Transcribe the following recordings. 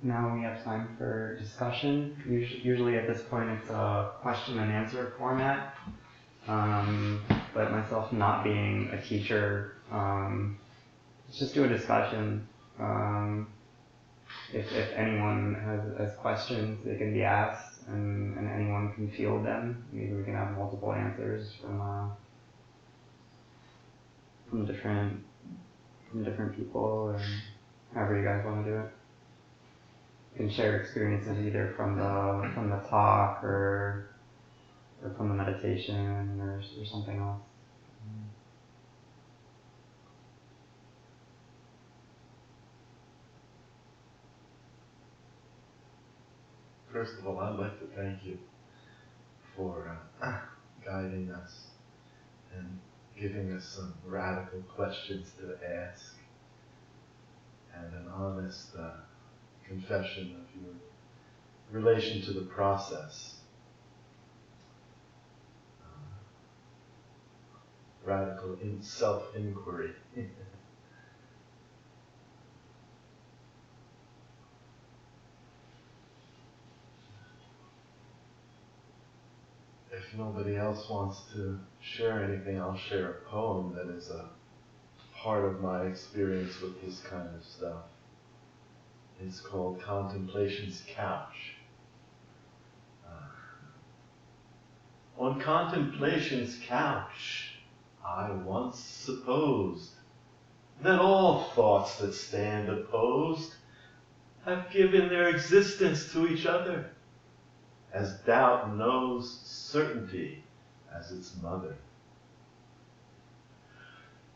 Now we have time for discussion. Usually at this point it's a question and answer format. But myself not being a teacher, let's just do a discussion. If anyone has questions, they can be asked, and anyone can field them. Maybe we can have multiple answers from different people, or however you guys want to do it. You can share experiences either from the talk or from the meditation or something else. First of all, I'd like to thank you for guiding us and giving us some radical questions to ask and an honest confession of your relation to the process. Radical self-inquiry. If nobody else wants to share anything, I'll share a poem that is a part of my experience with this kind of stuff. It's called Contemplation's Couch. On contemplation's couch, I once supposed that all thoughts that stand opposed have given their existence to each other, as doubt knows certainty as its mother.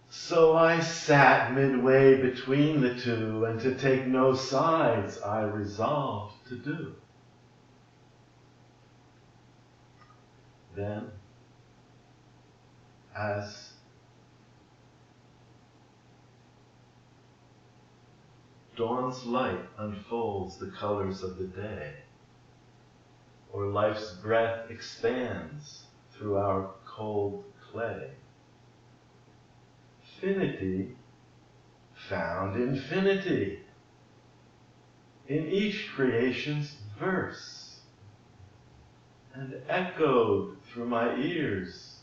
So I sat midway between the two, and to take no sides I resolved to do. Then, as dawn's light unfolds the colors of the day, or life's breath expands through our cold clay, finity found infinity in each creation's verse, and echoed through my ears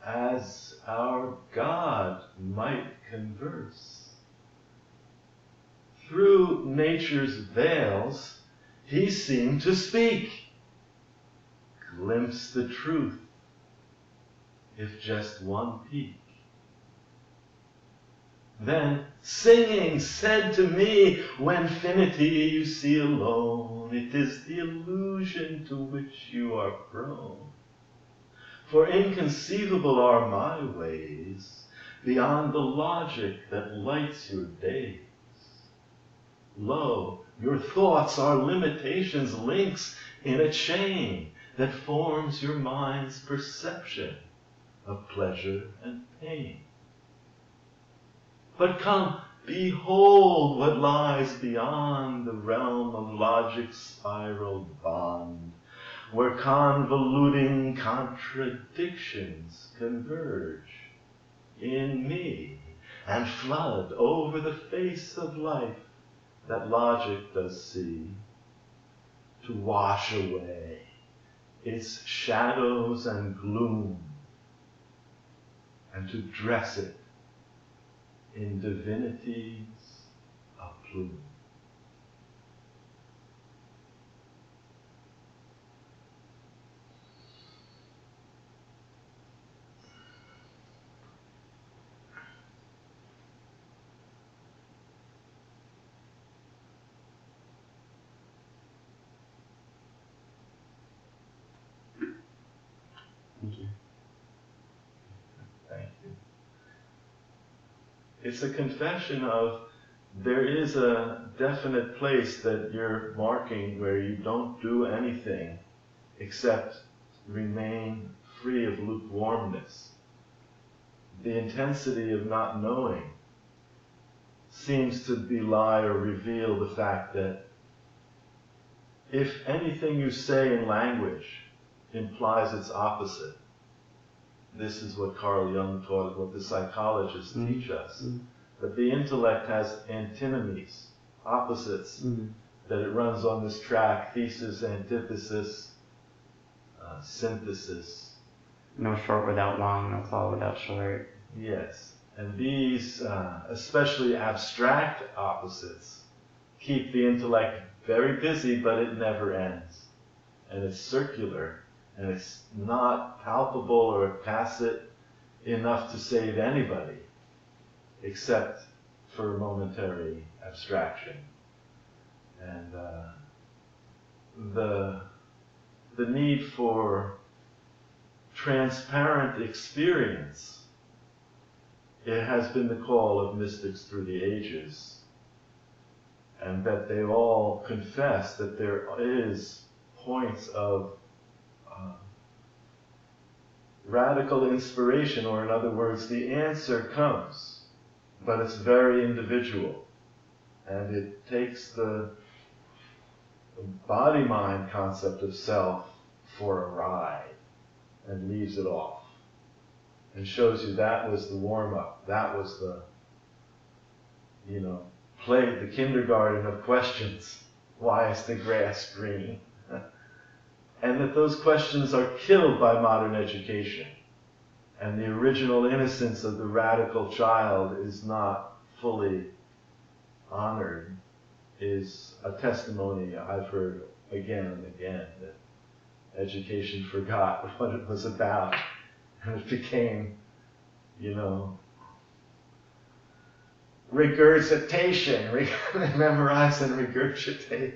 as our God might converse. Through nature's veils he seemed to speak, glimpse the truth, if just one peek. Then singing said to me, when finity you see alone, it is the illusion to which you are prone. For inconceivable are my ways, beyond the logic that lights your days. Lo, your thoughts are limitations, links in a chain that forms your mind's perception of pleasure and pain. But come, behold what lies beyond the realm of logic's spiraled bond, where convoluting contradictions converge in me and flood over the face of life that logic does see, to wash away its shadows and gloom, and to dress it in divinity's aploom. Thank you. Thank you. It's a confession of there is a definite place that you're marking where you don't do anything except remain free of lukewarmness. The intensity of not knowing seems to belie or reveal the fact that if anything you say in language implies its opposite, this is what Carl Jung taught, what the psychologists teach us, that the intellect has antinomies, opposites, that it runs on this track, thesis, antithesis, synthesis. No short without long, no tall without short. Yes, and these, especially abstract opposites, keep the intellect very busy, but it never ends. And it's circular, and it's not palpable or tacit enough to save anybody, except for momentary abstraction. And the need for transparent experience, it has been the call of mystics through the ages, and that they all confess that there is points of radical inspiration, or in other words, the answer comes, but it's very individual, and it takes the body-mind concept of self for a ride and leaves it off and shows you that was the warm-up, that was the, play the kindergarten of questions. Why is the grass green? And that those questions are killed by modern education. And the original innocence of the radical child is not fully honored, is a testimony I've heard again and again, that education forgot what it was about. And it became, regurgitation, memorize and regurgitate.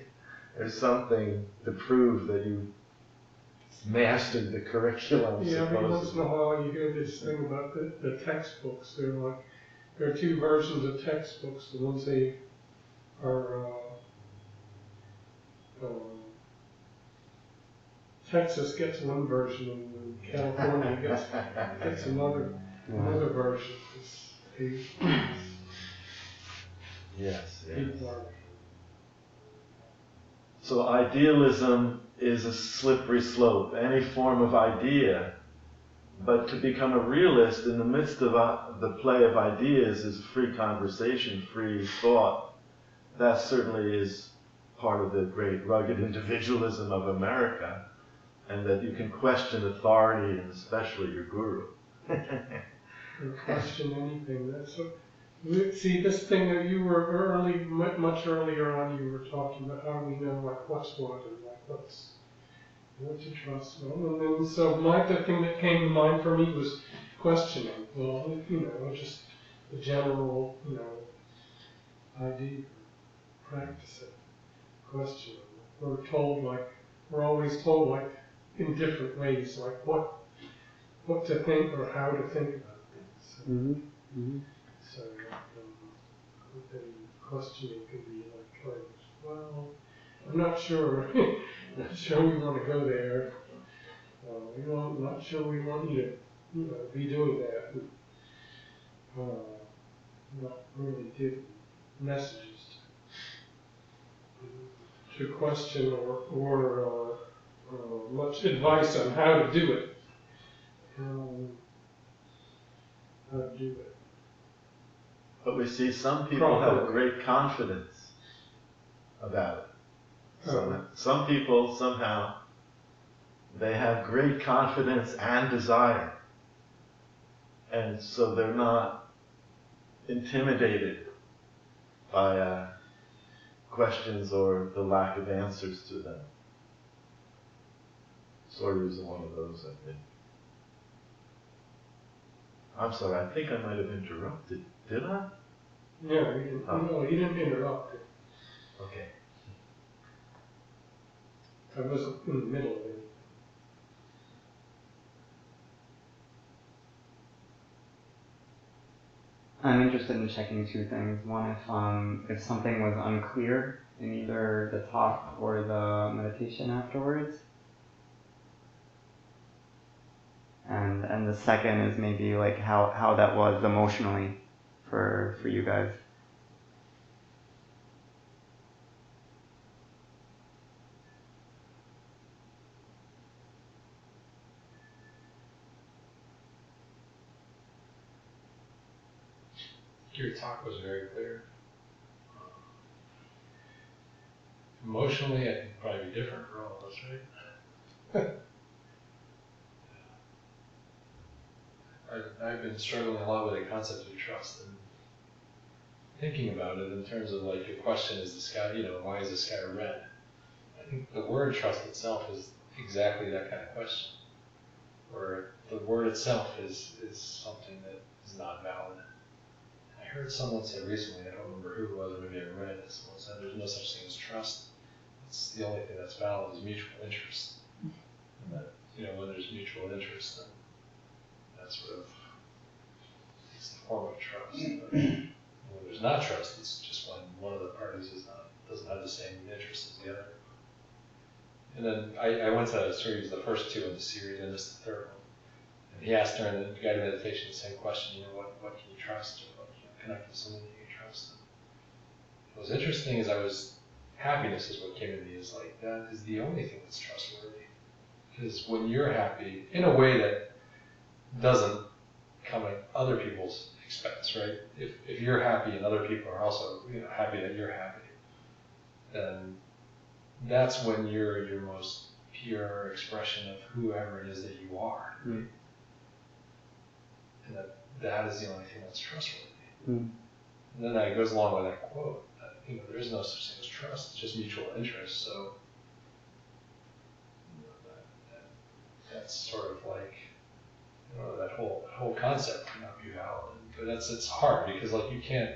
There's something to prove that you mastered the curriculum. Yeah, every once in a while you hear this thing about the textbooks. There are two versions of textbooks. The ones they are Texas gets one version, and California gets another version. Yes. People are. So idealism is a slippery slope, any form of idea. But to become a realist in the midst of the play of ideas is free conversation, free thought. That certainly is part of the great rugged individualism of America, and that you can question authority, and especially your guru. Question anything. See, this thing that you were much earlier on, you were talking about how we know what's what and what to trust. And then the thing that came to mind for me was questioning. Well, just the general, idea, practice it, questioning. We're always told in different ways, what to think or how to think about things. So, then questioning can be well, I'm not sure. Not sure we want to go there. I'm not sure we want you to, be doing that. Not really give messages to question or much advice on how to do it. How to do it. But we see some people have great confidence about it. So some people somehow, they have great confidence and desire. And so they're not intimidated by questions or the lack of answers to them. Sawyer is one of those, I think. I'm sorry, I think I might have interrupted. Did I? No, you didn't interrupt it. Okay. I wasn't in the middle of it. I'm interested in checking two things. One, if something was unclear in either the talk or the meditation afterwards. And the second is maybe how that was emotionally for you guys. Your talk was very clear. Emotionally, I think it'd probably be different for all of us, right? I've been struggling a lot with the concept of trust and thinking about it in terms of like your question is the sky, why is the sky red? I think the word trust itself is exactly that kind of question. Where the word itself is something that is not valid. I heard someone say recently, I don't remember who it was, or maybe I read it, someone said there's no such thing as trust. It's the only thing that's valid is mutual interest. And that, when there's mutual interest, then that's sort of, it's the form of trust. But when there's not trust, it's just when one of the parties doesn't have the same interest as the other. And then I went to a series, the first two in the series, and this is the third one. And he asked during the guided meditation the same question, what can you trust, or what can you connect with someone that you can trust? And what was interesting is happiness is what came to me, is like, that is the only thing that's trustworthy. Because when you're happy, in a way that doesn't come at other people's expense, right? If you're happy and other people are also happy that you're happy, then that's when you're your most pure expression of whoever it is that you are. Mm. And that is the only thing that's trustworthy. Mm. And then that goes along with that quote, that there is no such thing as trust, it's just mutual interest. So that's sort of like that whole concept cannot be valid. But it's hard because like you can't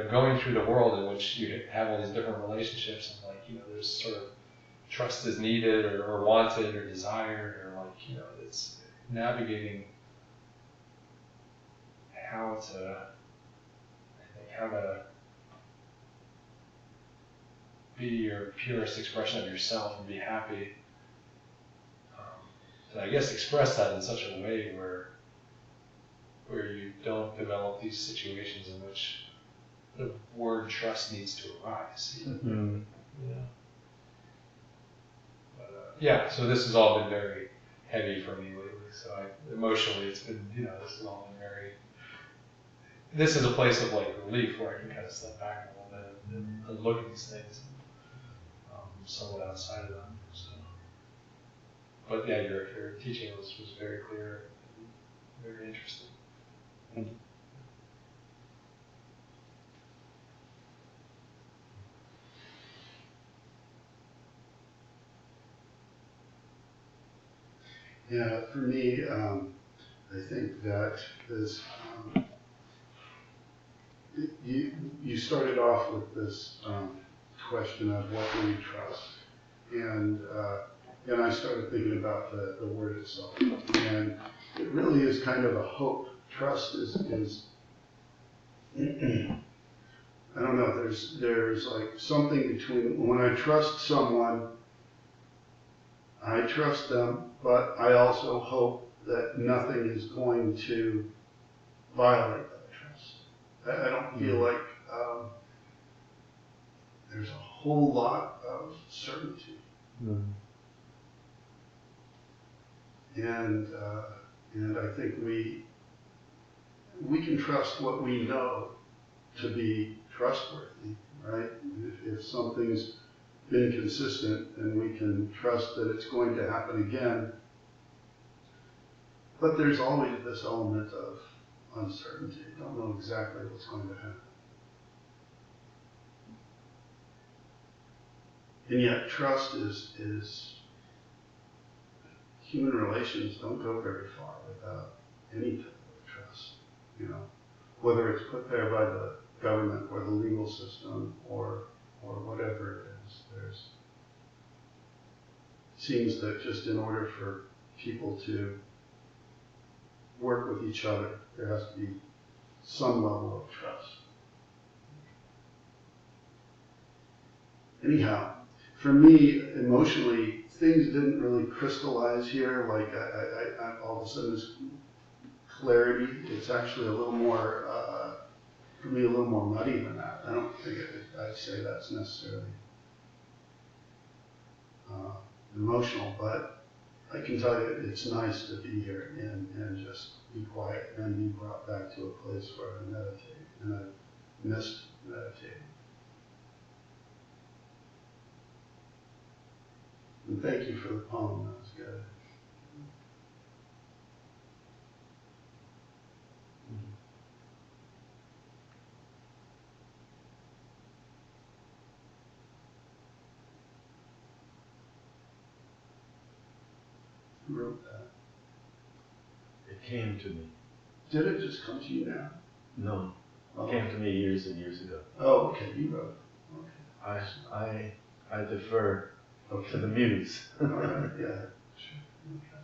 going through the world in which you have all these different relationships and like there's sort of trust is needed or wanted or desired or like it's navigating how to be your purest expression of yourself and be happy. And I guess express that in such a way where you don't develop these situations in which the word trust needs to arise. Mm-hmm. But, so this has all been very heavy for me lately. So emotionally, it's been, this has all been very. This is a place of like relief where I can kind of step back a little bit and look at these things somewhat outside of them. So. But yeah, your teaching was very clear and very interesting. Thank you. Yeah, for me, I think that this, you started off with this question of what do we trust, and I started thinking about the word itself, and it really is kind of a hope. Trust is I don't know. There's like something between when I trust someone, I trust them, but I also hope that nothing is going to violate that trust. I don't feel like there's a whole lot of certainty. Mm. And I think we can trust what we know to be trustworthy, right? If something's been consistent, and we can trust that it's going to happen again. But there's always this element of uncertainty. You don't know exactly what's going to happen. And yet trust is human relations don't go very far without any type of trust. Whether it's put there by the government or the legal system or whatever it is, seems that just in order for people to work with each other, there has to be some level of trust. Anyhow, for me, emotionally, things didn't really crystallize here. Like I all of a sudden there's clarity. It's actually a little more, for me, a little more muddy than that. I don't think I'd say that's necessarily emotional, but I can tell you it's nice to be here and just be quiet and be brought back to a place where I meditate, and I missed meditating. And thank you for the poem, that was good. Who wrote that? It came to me. Did it just come to you now? No, Oh. it came to me years and years ago. Oh, okay, you wrote it. Okay. I defer Okay. to the muse. All right, yeah. Sure. Okay.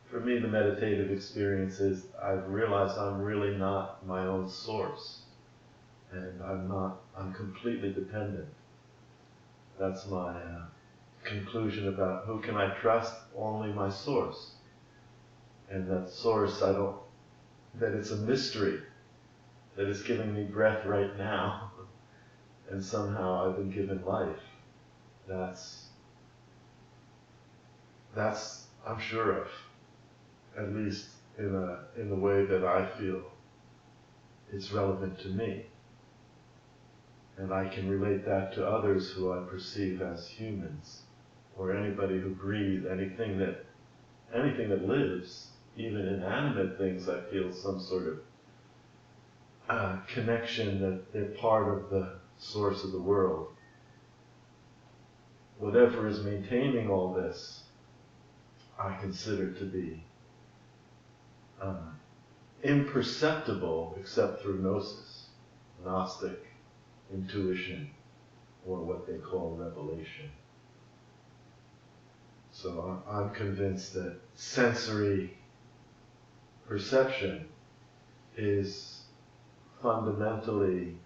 For me, the meditative experience is I've realized I'm really not my own source. And I'm completely dependent. That's my conclusion about who can I trust? Only my source. And that source, that it's a mystery that is giving me breath right now. And somehow I've been given life. That's I'm sure of, at least in a way that I feel it's relevant to me. And I can relate that to others who I perceive as humans, or anybody who breathes, anything that lives, even inanimate things. I feel some sort of connection that they're part of the source of the world. Whatever is maintaining all this, I consider to be imperceptible except through gnosis, Gnostic intuition, or what they call revelation. So I'm convinced that sensory perception is fundamentally,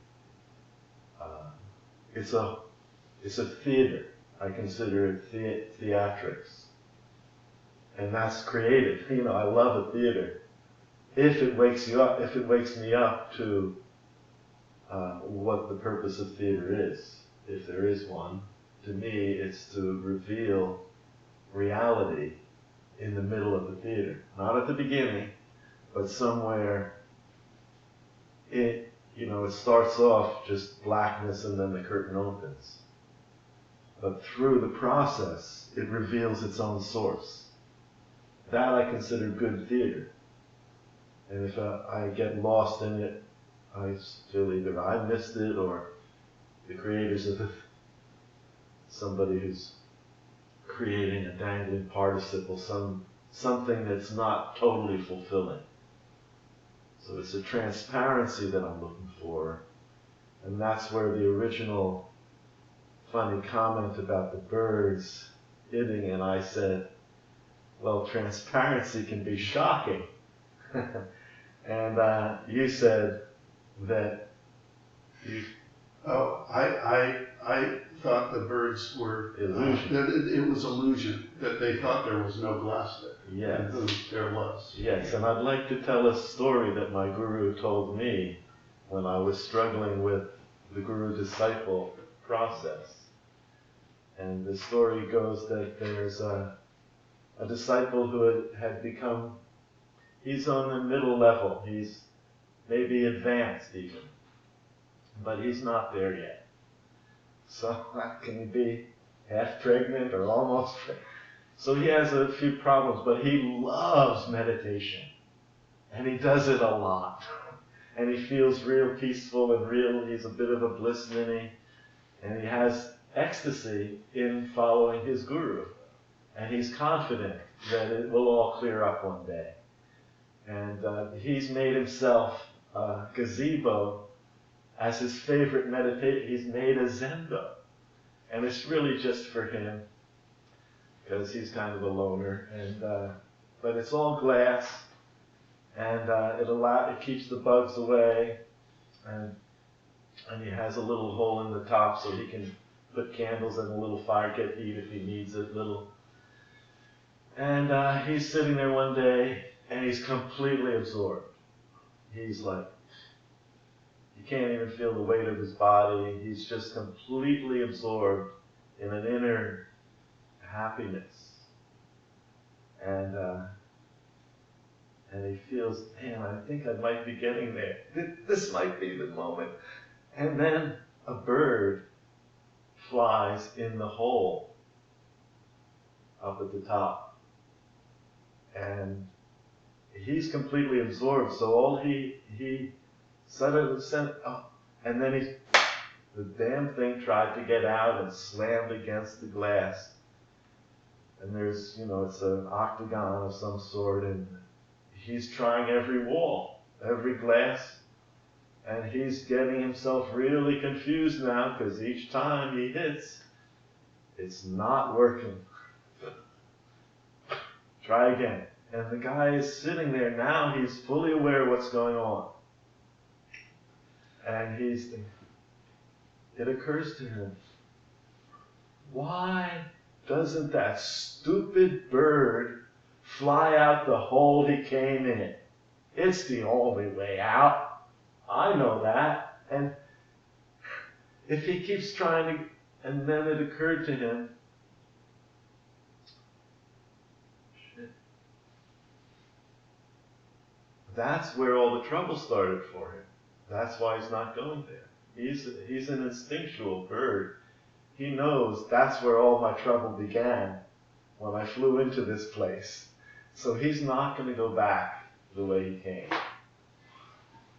it's a theater. I consider it theatrics. And that's creative. I love a theater. If it wakes me up to what the purpose of theater is, if there is one, to me it's to reveal reality in the middle of the theater. Not at the beginning, but somewhere it starts off just blackness and then the curtain opens. But through the process, it reveals its own source. That I consider good theater. And if I get lost in it, I feel either I missed it or the creators of somebody who's creating a dangling participle, something that's not totally fulfilling. So it's a transparency that I'm looking for. And that's where the original funny comment about the birds hitting, and I said, well, transparency can be shocking. And you said that you... Oh, I thought the birds were... Illusion. That it was illusion, that they thought there was no glass there. Yes. And there was. Yes, and I'd like to tell a story that my guru told me when I was struggling with the guru-disciple process. And the story goes that there's a disciple who had become, he's on the middle level, he's maybe advanced even, but he's not there yet. So can he be half pregnant or almost pregnant? So he has a few problems, but he loves meditation. And he does it a lot. And he feels real peaceful and he's a bit of a bliss ninny. And he has ecstasy in following his guru. And he's confident that it will all clear up one day. And he's made himself a gazebo as his favorite meditation. He's made a zendo. And it's really just for him, because he's kind of a loner. But it's all glass, and it keeps the bugs away. And he has a little hole in the top so he can put candles in a little fire, get heat if he needs it, little. And he's sitting there one day, and he's completely absorbed. He's like, you can't even feel the weight of his body. He's just completely absorbed in an inner happiness. And he feels, man, I think I might be getting there. This might be the moment. And then a bird flies in the hole up at the top. And he's completely absorbed, so all he suddenly said, oh, and then the damn thing tried to get out and slammed against the glass. And there's, it's an octagon of some sort, and he's trying every wall, every glass, and he's getting himself really confused now because each time he hits, it's not working. Try again. And the guy is sitting there now, he's fully aware of what's going on. And it occurs to him, why doesn't that stupid bird fly out the hole he came in? It's the only way out. I know that. And if he keeps trying to, and then it occurred to him, that's where all the trouble started for him. That's why he's not going there. He's an instinctual bird. He knows that's where all my trouble began when I flew into this place. So he's not going to go back the way he came.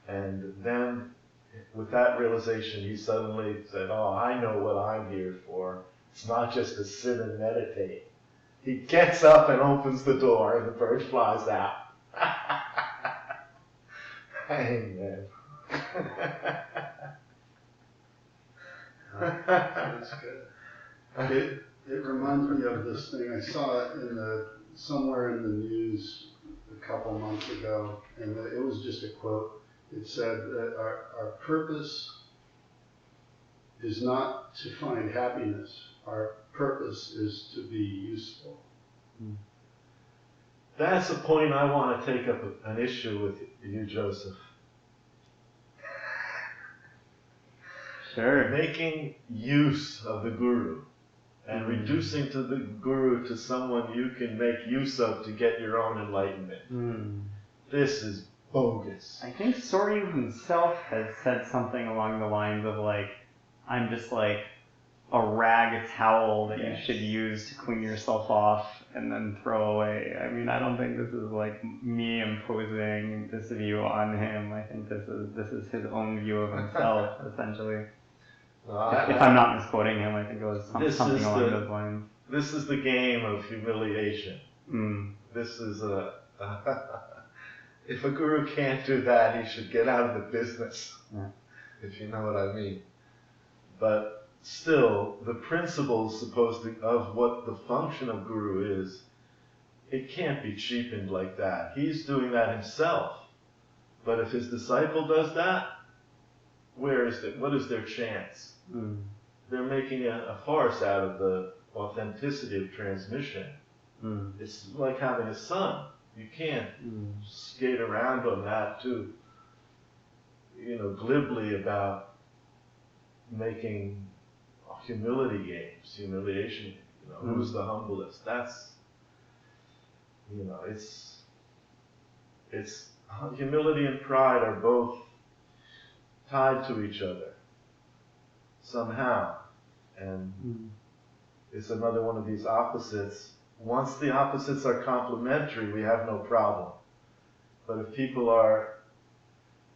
And then, with that realization, he suddenly said, oh, I know what I'm here for. It's not just to sit and meditate. He gets up and opens the door, and the bird flies out. Amen. That's good. It reminds me of this thing. I saw it somewhere in the news a couple months ago, and it was just a quote. It said that our purpose is not to find happiness. Our purpose is to be useful. That's a point I want to take up an issue with you, Joseph. Sure. Making use of the guru and reducing to the guru to someone you can make use of to get your own enlightenment. This is bogus. I think Soryu himself has said something along the lines of I'm just a rag towel that you should use to clean yourself off and then throw away. I mean, I don't think this is me imposing this view on him. I think this is his own view of himself, essentially. If I'm not misquoting him, I think it was something along those lines. This is the game of humiliation. This is if a guru can't do that, he should get out of the business, if you know what I mean. But still, the principles of what the function of guru is, it can't be cheapened like that. He's doing that himself. But if his disciple does that, what is their chance? They're making a farce out of the authenticity of transmission. It's like having a son. You can't skate around on that too, glibly about making humility games, humiliation. Who's the humblest? That's, it's humility and pride are both tied to each other somehow, and it's another one of these opposites. Once the opposites are complementary, we have no problem. But if people are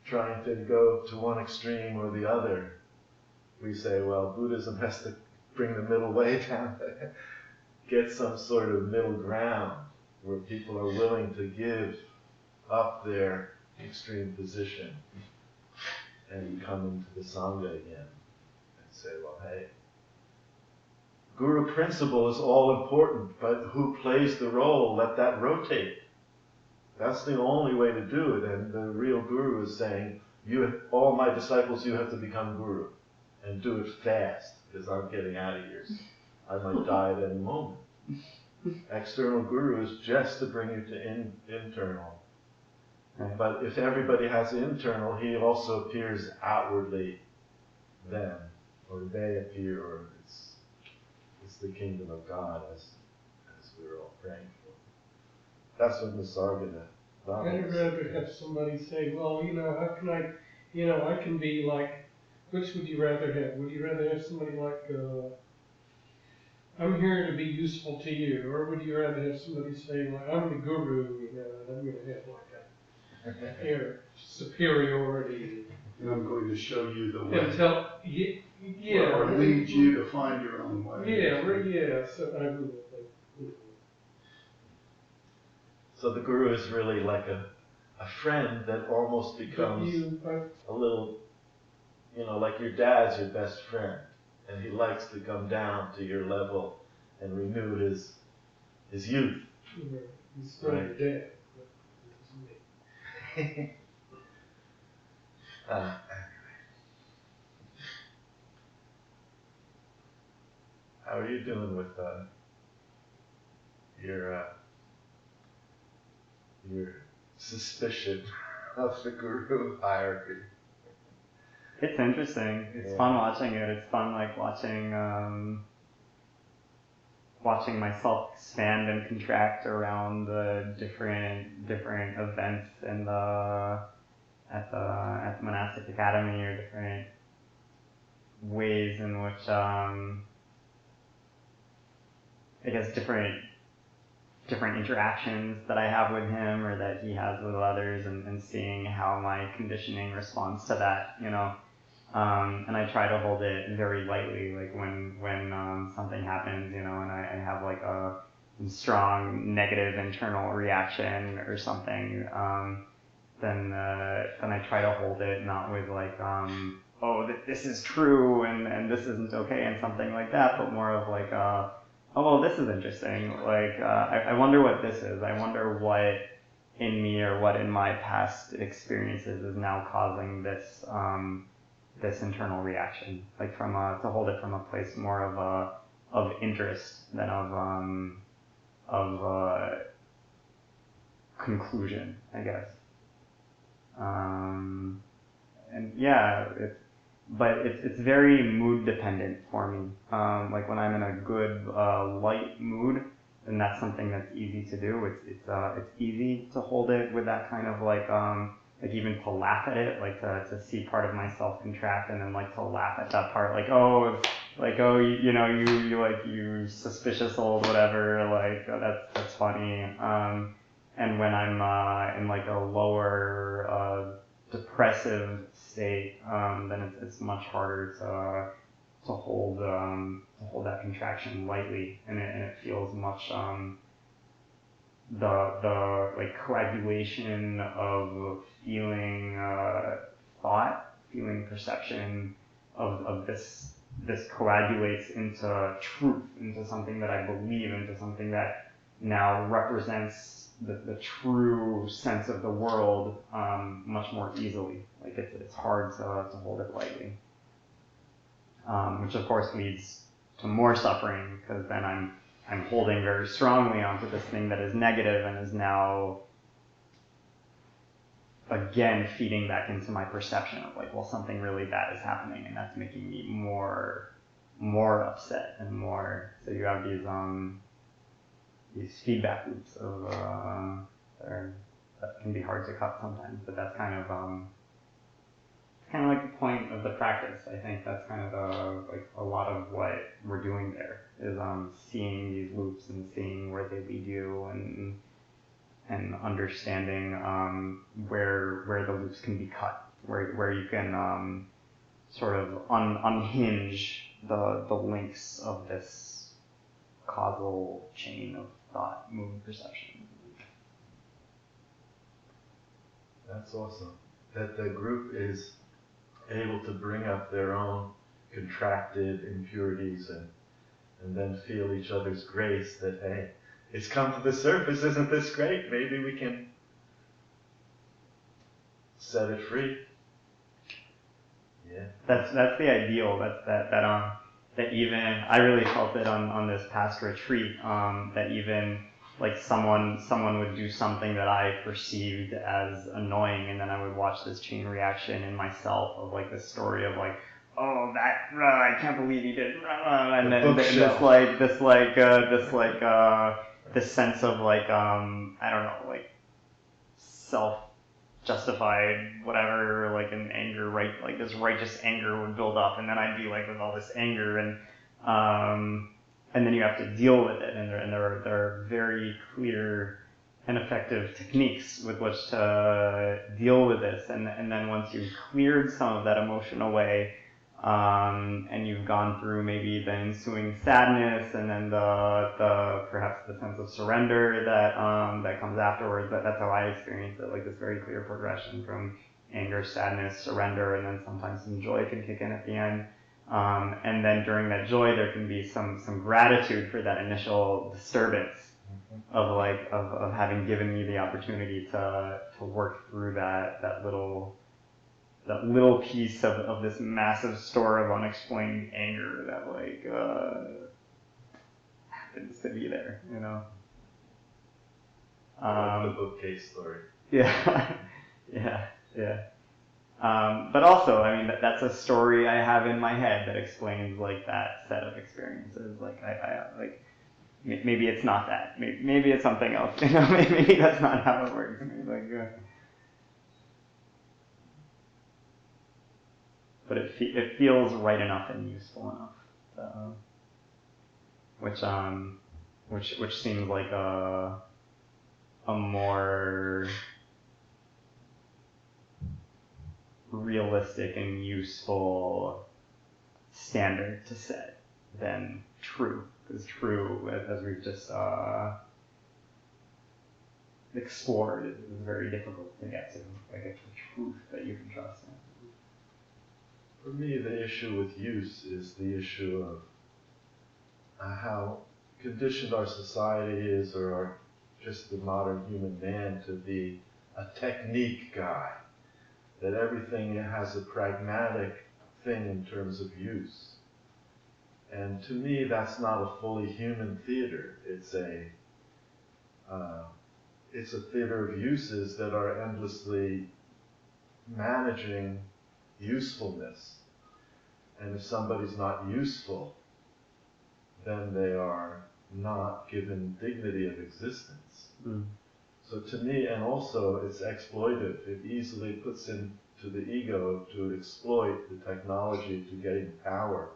trying to go to one extreme or the other, we say, well, Buddhism has to bring the middle way down, get some sort of middle ground where people are willing to give up their extreme position and come into the Sangha again and say, well, hey, Guru principle is all important, but who plays the role? Let that rotate. That's the only way to do it. And the real Guru is saying, all my disciples, you have to become Guru. And do it fast, because I'm getting out of here. I might die at any moment. External Guru is just to bring you to internal. But if everybody has internal, he also appears outwardly then. Or they appear, or it's the kingdom of God as we're all praying for. That's what Nisargadatta. I'd rather have somebody say, well, how can I can be like, which would you rather have? Would you rather have somebody like I'm here to be useful to you, or would you rather have somebody say, like, I'm the guru, you know, and I'm going to have like a air of superiority, And I'm going to show you the way. and tell, yeah, Or lead you to find your own way. yeah. So I would think. So the guru is really like a friend that almost becomes a little, like your dad's your best friend, and he likes to come down to your level and renew his youth. He's not your dad, but it's me. How are you doing with your suspicion of the guru hierarchy? It's interesting. It's fun watching it. It's fun like watching myself expand and contract around the different events in at the Monastic Academy, or different ways in which I guess different interactions that I have with him, or that he has with others, and seeing how my conditioning responds to that, and I try to hold it very lightly, like when something happens, and I have like a strong negative internal reaction or something, then I try to hold it not with like, oh, this is true and this isn't okay and something like that, but more of like, oh, well, this is interesting. Like, I wonder what this is. I wonder what in me, or what in my past experiences is now causing this this internal reaction. Like to hold it from a place more of interest than of conclusion, I guess. And yeah, it's very mood dependent for me. Like when I'm in a good light mood, then that's something that's easy to do. It's easy to hold it with that kind of like even to laugh at it, like to see part of myself contract, and then like to laugh at that part, like you suspicious old whatever, like that's funny. And when I'm in like a lower depressive state, then it's much harder to hold that contraction lightly, and it feels much the like coagulation of feeling, thought, feeling, perception of this coagulates into truth, into something that I believe, into something that now represents the true sense of the world much more easily. Like it's hard to hold it lightly, which of course leads to more suffering, because then I'm holding very strongly onto this thing that is negative and is now again feeding back into my perception of like, well, something really bad is happening, and that's making me more upset and more. So you have these feedback loops of that can be hard to cut sometimes, but that's kind of like the point of the practice. I think that's kind of like a lot of what we're doing there is seeing these loops and seeing where they lead you, and understanding where the loops can be cut, where you can sort of unhinge the links of this causal chain of thought, mood, perception. That's awesome. That the group is able to bring up their own contracted impurities and then feel each other's grace that, hey, it's come to the surface, isn't this great? Maybe we can set it free. Yeah. That's the ideal. That even I really felt it on this past retreat. That even like someone would do something that I perceived as annoying, and then I would watch this chain reaction in myself of like this story of like, oh, that I can't believe he did, and then this sense of like I don't know, like self-justified whatever, like an anger, right? Like this righteous anger would build up, and then I'd be like with all this anger, and then you have to deal with it, and there are very clear and effective techniques with which to deal with this, and then once you've cleared some of that emotion away, and you've gone through maybe the ensuing sadness, and then the perhaps the sense of surrender that comes afterwards. That's how I experience it, like this very clear progression from anger, sadness, surrender, and then sometimes some joy can kick in at the end. And then during that joy, there can be some gratitude for that initial disturbance of having given me the opportunity to work through that little piece of this massive store of unexplained anger that happens to be there, you know. The bookcase story. Yeah, yeah. But also, I mean, that's a story I have in my head that explains like that set of experiences. Like I like maybe it's not that. Maybe it's something else. You know, maybe that's not how it works. But it feels right enough and useful enough, which seems like a more realistic and useful standard to set than true, because true, as we've just explored, is very difficult to get to, like a truth that you can trust in. For me, the issue with use is the issue of how conditioned our society is, or just the modern human man, to be a technique guy. That everything has a pragmatic thing in terms of use. And to me, that's not a fully human theater. It's a theater of uses that are endlessly managing usefulness. And if somebody's not useful, then they are not given dignity of existence. So to me, and also it's exploitive. It easily puts into the ego to exploit the technology to gain power.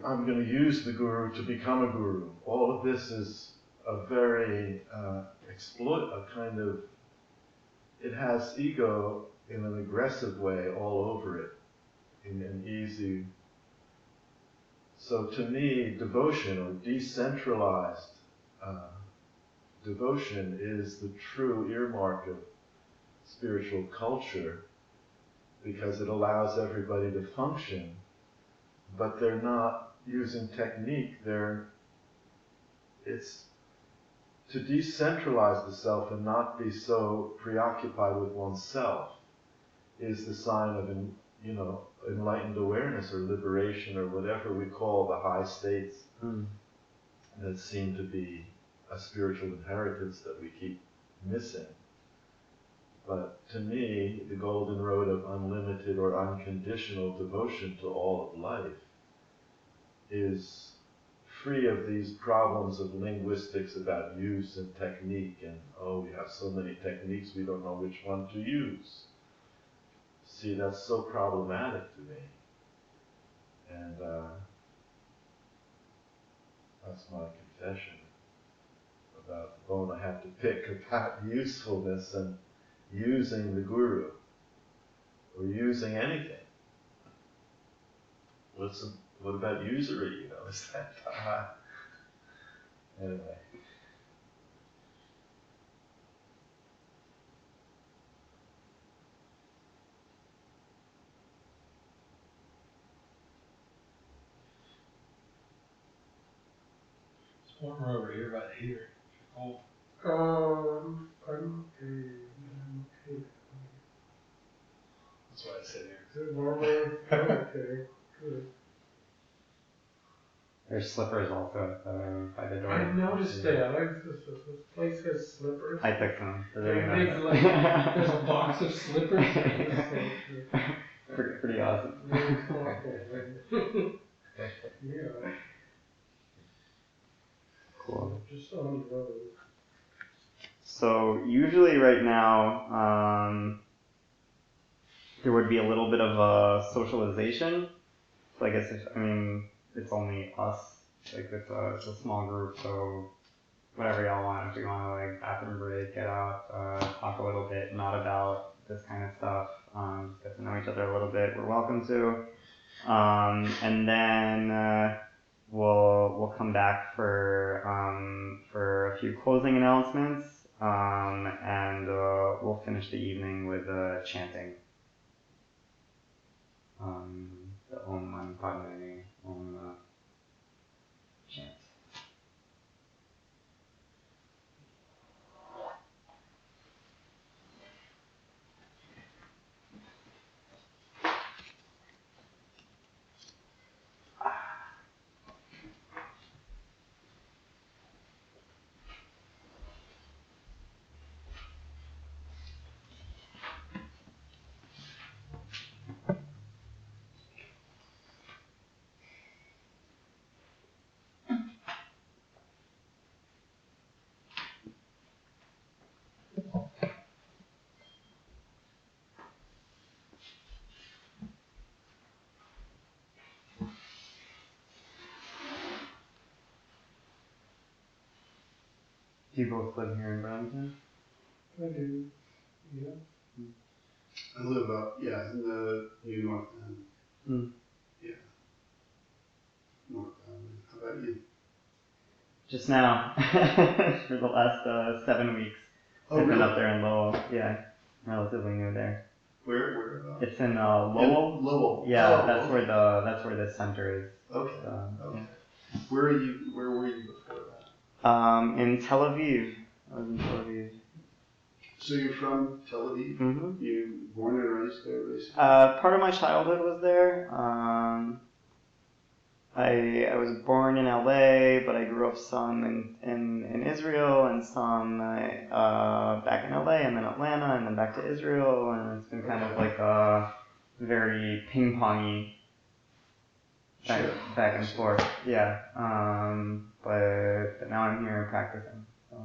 I'm going to use the guru to become a guru. All of this is a very it has ego in an aggressive way all over it, in an easy. So to me, devotion, or decentralized devotion, is the true earmark of spiritual culture, because it allows everybody to function, but they're not using technique. It's to decentralize the self and not be so preoccupied with oneself is the sign of enlightened awareness or liberation, or whatever we call the high states that seem to be a spiritual inheritance that we keep missing. But to me, the golden road of unlimited or unconditional devotion to all of life is free of these problems of linguistics about use and technique, and we have so many techniques, we don't know which one to use. See, that's so problematic to me. And that's my confession about the bone I have to pick about usefulness and using the guru, or using anything. What about usury? Is that anyway? It's warmer over here by the heater. Cold. I'm okay. That's why I sit here. Is it warmer? Okay, good. There's slippers also by the door. I noticed that. This place has slippers. I took them. They're really nice. There's a box of slippers. Pretty awesome. Very thoughtful. Yeah. Cool. Just on the road. So usually right now, there would be a little bit of a socialization. So I guess it's only us like it's a small group, so whatever y'all want. If you want to like bathroom break, get out, talk a little bit, not about this kind of stuff, just get to know each other a little bit, we're welcome to. And then we'll come back for a few closing announcements, and we'll finish the evening with chanting. The Om Mani Padme Om chant. Do you both live here in Burlington? I do, yeah. I live up, in the New North End. Hmm. Yeah. North End. How about you? Just now, for the last 7 weeks. Oh, I've been really? up there in Lowell. Yeah, relatively new there. Where? It's in Lowell. In Lowell. Yeah, Oh, that's okay. where the center is. Okay. So, Okay. Where were you before that? yeah. In Tel Aviv. I was in Tel Aviv. So you're from Tel Aviv? Mm-hmm. You born and raised there, basically? Part of my childhood was there. I was born in LA, but I grew up some in Israel and some back in LA and then Atlanta and then back to Israel, and it's been kind of like a very ping-pongy back and forth. Yeah. But now I'm here practicing. So,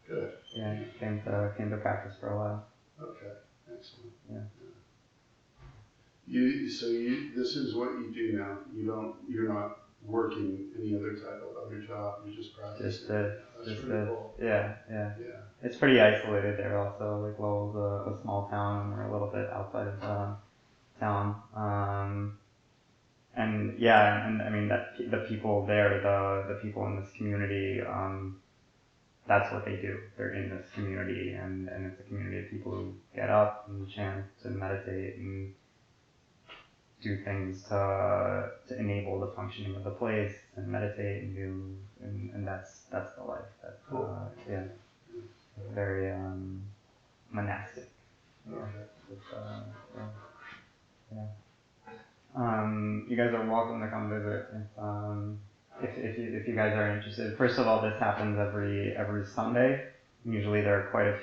Good. yeah, came to practice for a while. Okay. Excellent. Yeah. This is what you do now. You're not working any other type of other job. You just practice. That's pretty cool. Yeah. Yeah. It's pretty isolated there also. Like Lowell's a small town, and we're a little bit outside of town. And yeah, and I mean that the people there, the people in this community, that's what they do. They're in this community, and it's a community of people who get up and chant and meditate and do things to enable the functioning of the place and meditate and do, and that's the life. That's cool. Yeah, very monastic. Okay. Yeah. You guys are welcome to come visit if you guys are interested. First of all, this happens every Sunday. Usually there are quite a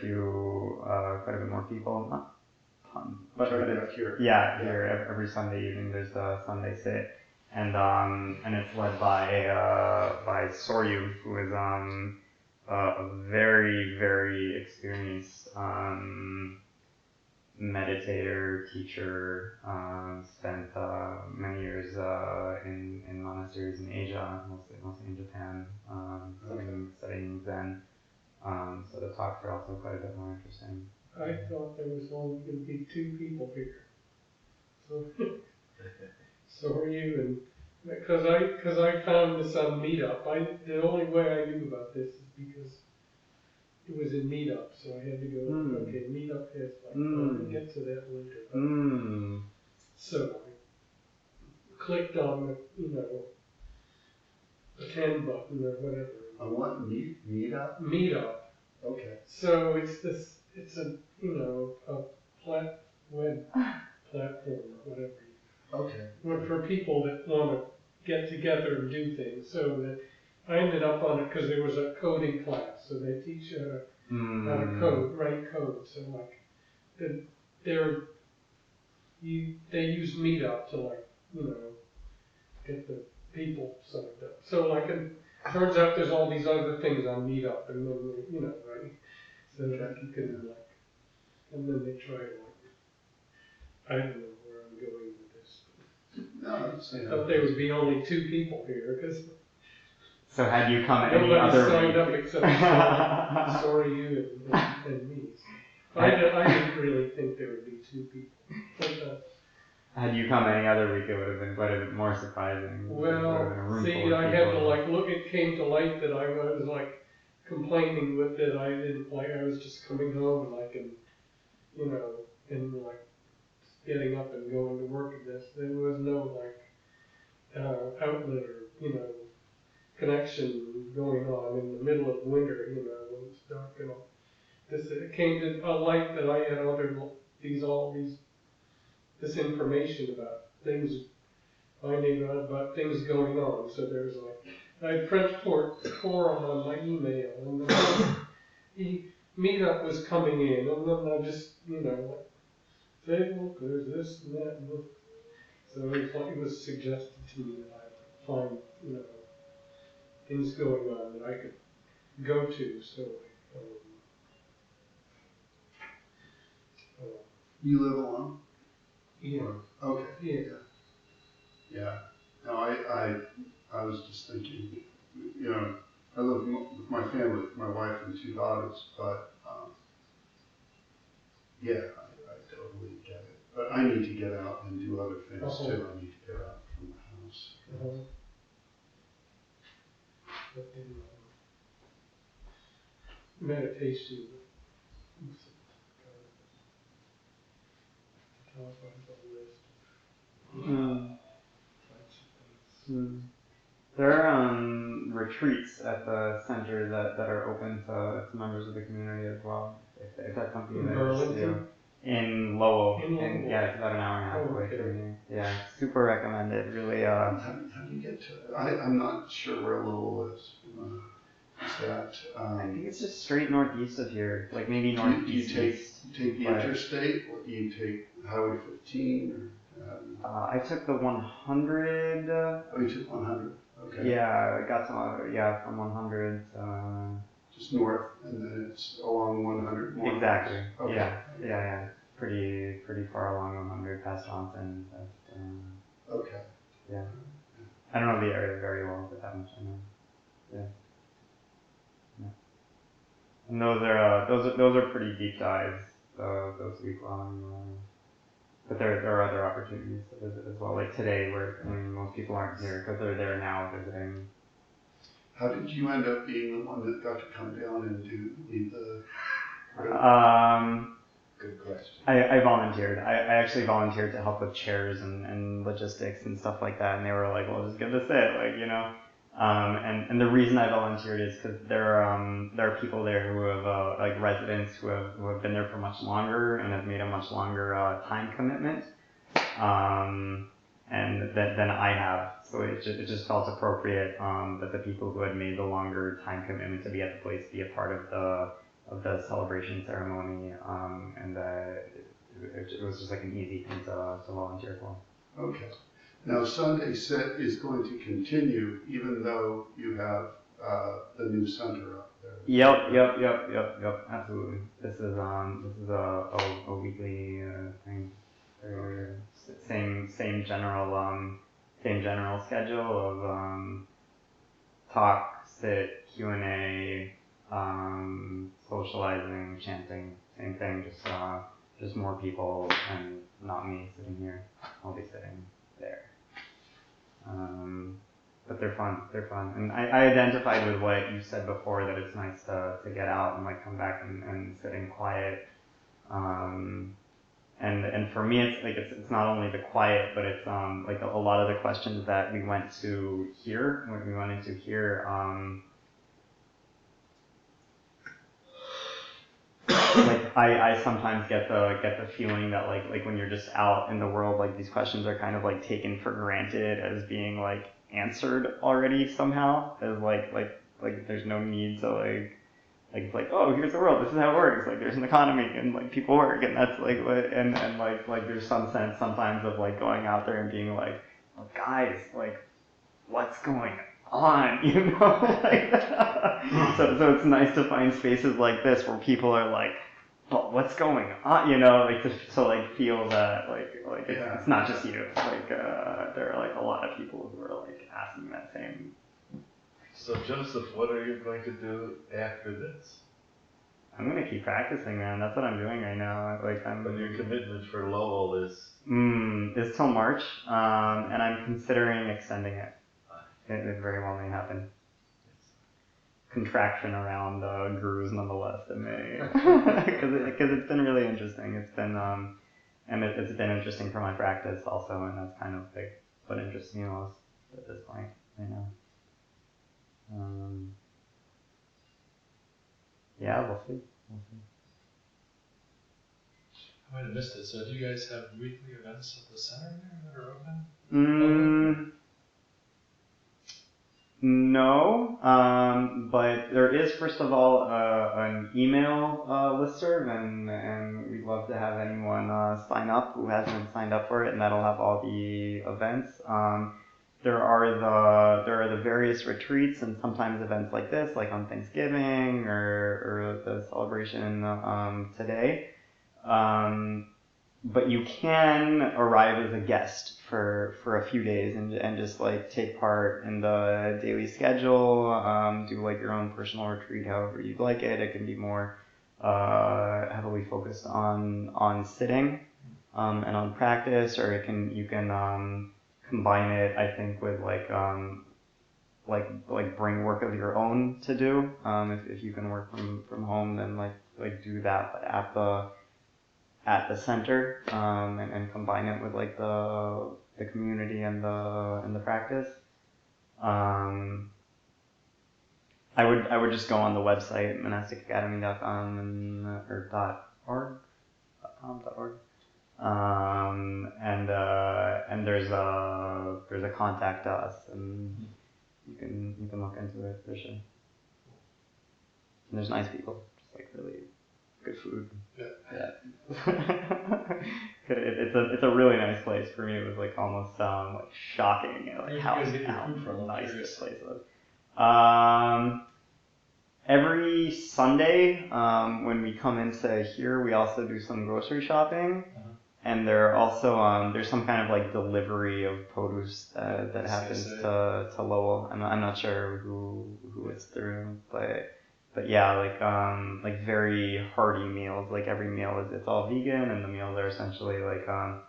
bit more people. Not a ton, but it's here. Yeah, here every Sunday evening there's the Sunday sit, and it's led by Soryu, who is a very, very experienced meditator, teacher, spent many years in monasteries in Asia, mostly in Japan, studying Zen. So the talks are also quite a bit more interesting. I thought there was only going to be 2 people here. So are you, and because I found this on Meetup. The only way I knew about this is because it was in Meetup, so I had to go. Okay, Meetup has we'll get to that later. So I clicked on the attend button or whatever. On what? Meetup? Meetup. Okay. So it's a web platform or whatever. Okay. For people that want to get together and do things. So that I ended up on it because there was a coding class, so they teach you how to write code. So they use Meetup to get the people signed up. So it turns out there's all these other things on Meetup, and then right. So that you can and then they try to I don't know where I'm going with this. No, I thought there would be only 2 people here because So had you come any Nobody other signed up week? except sorry you and me. I didn't really think there would be two people. Had you come any other week, it would have been more surprising. Well, see, I had to like look. It came to light that I was like complaining with it. I didn't like. I was just coming home and like, and like getting up and going to work at this. There was no like outlet or connection going on in the middle of winter. When it's dark and all. It came to a light that I had this information about things, finding out about things going on. So there's like, I had French forum on my email, and the meetup was coming in, and then I just, like, say, look, there's this and that, and look. So it was suggested to me that I find, things going on that I could go to. So, You live alone? yeah. Okay. Yeah. Yeah. No, I was just thinking, I live with my family, my wife and two daughters, but yeah, I totally get it. But I need to get out and do other things too. I need to get out from the house. But in meditation, top of the list. There are retreats at the center that are open to members of the community as well. If that's something that interests you. In Lowell. Yeah, it's about an hour and a half away from here. Yeah, super recommended. Really. How do you get to it? I'm not sure where Lowell is. Is that? I think it's just straight northeast of here, like maybe northeast. Do you take the interstate, or do you take Highway 15? I took the 100. Oh, you took 100. Okay. Yeah, I got from 100. Just north, and then it's along 100 more. Exactly. Okay. Yeah. Pretty far along 100 past Johnson. Okay. Yeah. I don't know the area very well, but that much I know. Yeah. And those are pretty deep dives. Those week long. But there are other opportunities to visit as well. Like today, where most people aren't here because they're there now visiting. How did you end up being the one that got to come down and lead the? Good question. I volunteered. I actually volunteered to help with chairs and logistics and stuff like that. And they were like, "Well, just give this it," And the reason I volunteered is because there are people there who have like residents who have been there for much longer and have made a much longer time commitment, and than I have. So it just felt appropriate that the people who had made the longer time commitment to be at the place be a part of the celebration ceremony, and it was just like an easy thing to volunteer for. Okay. Now, Sunday Sit is going to continue even though you have the new center up there. Yep. Absolutely. This is a weekly thing. Same general schedule of talk, sit, Q&A, socializing, chanting. Same thing. Just more people and not me sitting here. I'll be sitting there. But they're fun. And I identified with what you said before, that it's nice to get out and like come back and sit in quiet. And for me, it's like it's not only the quiet, but it's like a lot of the questions that we went into here, like I sometimes get the feeling that like when you're just out in the world, like these questions are kind of like taken for granted as being like answered already somehow, as like there's no need to like it's like, oh, here's the world, this is how it works, like there's an economy and like people work, and that's like and like there's some sense sometimes of like going out there and being like, well, guys, like what's going on, like so it's nice to find spaces like this where people are like, but what's going on, like to like feel that like it's not just you, like there are like a lot of people who are like asking that So Joseph, what are you going to do after this? I'm gonna keep practicing, man. That's what I'm doing right now. But your commitment for Lowell is It's till March, and I'm considering extending it. It very well may happen. Contraction around gurus, nonetheless, it may, because it's been really interesting. It's been and it's been interesting for my practice also, and that's kind of like what interests me most at this point, you know. Yeah, we'll see. I might have missed it. So do you guys have weekly events at the center there that are open? No, but there is, first of all, an email listserv, and we'd love to have anyone sign up who hasn't signed up for it, and that'll have all the events. There are the various retreats, and sometimes events like this, like on Thanksgiving or the celebration today. But you can arrive as a guest for a few days and just like take part in the daily schedule, do like your own personal retreat however you'd like it. It can be more heavily focused on sitting and on practice, or you can combine it, I think, with like bring work of your own to do. If you can work from home, then like do that, but at the center, and combine it with like the community and the practice. I would just go on the website monasticacademy.com or .org, and there's a contact us, and you can look into it for sure. And there's nice people, just like really good food. Yeah. It's a really nice place. For me, it was like almost like shocking, like how nice this place was. Every Sunday, when we come into here, we also do some grocery shopping, and there are also there's some kind of like delivery of produce that happens to Lowell. I'm not sure who it's through, but yeah, like very hearty meals. Like every meal it's all vegan, and the meals are essentially like a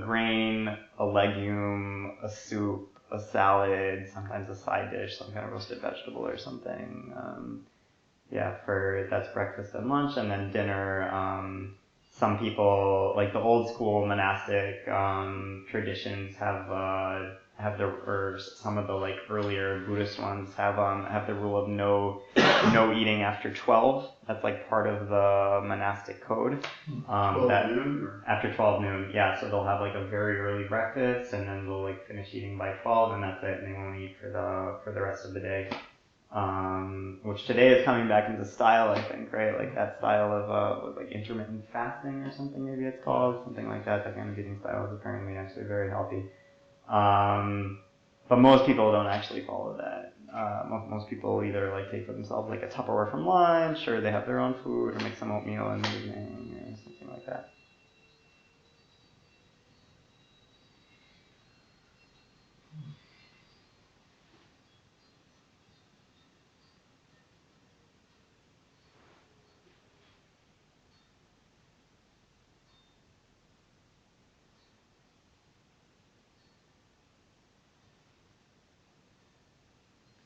grain, a legume, a soup, a salad, sometimes a side dish, some kind of roasted vegetable or something. That's breakfast and lunch, and then dinner. Some people, like the old school monastic traditions, or some of the like earlier Buddhist ones have the rule of no eating after 12. That's like part of the monastic code. 12 noon? After 12 noon, yeah. So they'll have like a very early breakfast, and then they'll like finish eating by 12, and that's it. And they won't eat for the rest of the day. Which today is coming back into style, I think, right? Like that style of like intermittent fasting or something, maybe it's called, something like that. That kind of eating style is apparently actually very healthy. But most people don't actually follow that. Most people either like take for themselves like a Tupperware from lunch, or they have their own food, or make some oatmeal in the evening, or something like that.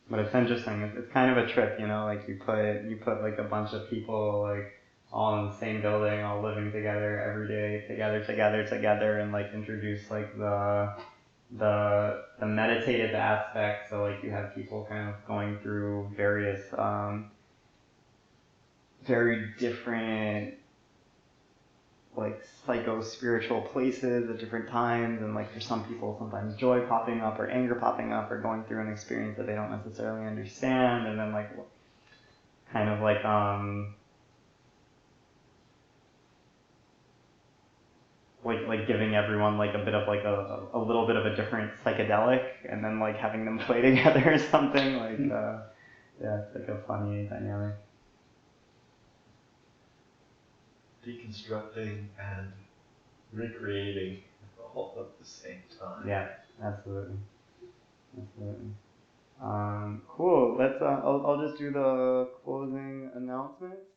But it's interesting. It's kind of a trip, you know. Like you put like a bunch of people like all in the same building, all living together every day, together, and like introduce like the meditative aspect. So like you have people kind of going through various very different like psycho-spiritual places at different times, and like for some people sometimes joy popping up or anger popping up or going through an experience that they don't necessarily understand, and then like kind of like giving everyone like a bit of like a little bit of a different psychedelic, and then like having them play together or something, like yeah, it's like a funny dynamic. deconstructing and recreating all at the same time. Yeah, absolutely. Cool. I'll just do the closing announcements.